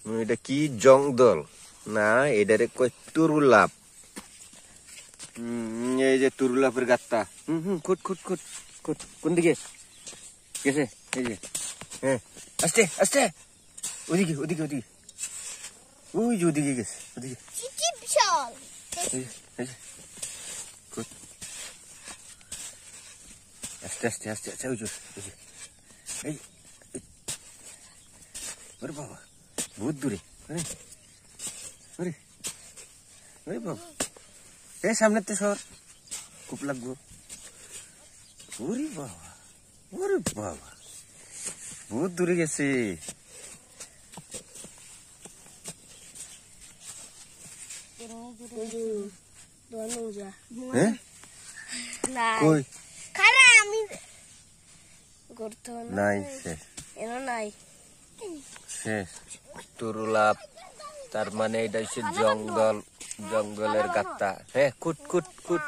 এটা কি জঙ্গল না, এটারে কই তুরুলাপ। এই যে তুরুলাপের গাত্তা। খুট খুট খুট খুট। কোন দিকে গেছে? এই যে, হ্যাঁ, আস্তে আস্তে, ওদিকে ওদিকে ওদিকে, ওই যে ওদিকে গেছে, ওদিকে। আস্তে আস্তে আস্তে আস্তে, ওই যে এই, ওরে বাবা, বহুত দূরে। ওরে ওরে বাবা, এই সামনেতে সর, খুব লাগবো। ওরে বাবা, ওরে বাবা, বহুত দূরে গেছে। কই নাই, শেষ শেষ। তুরুলাপ তার মানে এটা হচ্ছে জঙ্গল, জঙ্গলের গাত্তা। হ্যাঁ, কুট কুট কুট।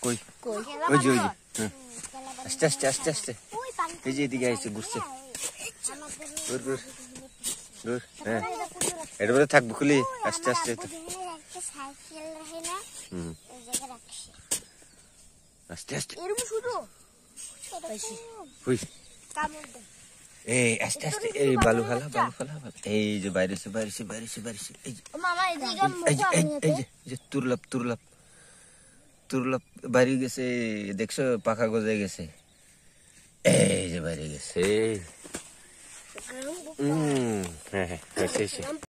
কই ওই যে, ওই যে, আস্তে আস্তে আস্তে আস্তে, এই যে এদিকে আইসে, ঘুরছে। হ্যাঁ, এটা মধ্যে থাকবো খুলি, আস্তে আস্তে। আস্তে আস্তে, এই আস্তে আস্তে, এই বালু ফেলা, বালু ফেলা, এই যে বাইরেছে বাইরেছে বাইরেছে বাইরেছে, এই যে তুরলাপ তুরলাপ তুরলাপ বাইরে গেছে, দেখছো পাখা গজায় গেছে, এই যে বাইরে গেছে। হ্যাঁ হ্যাঁ,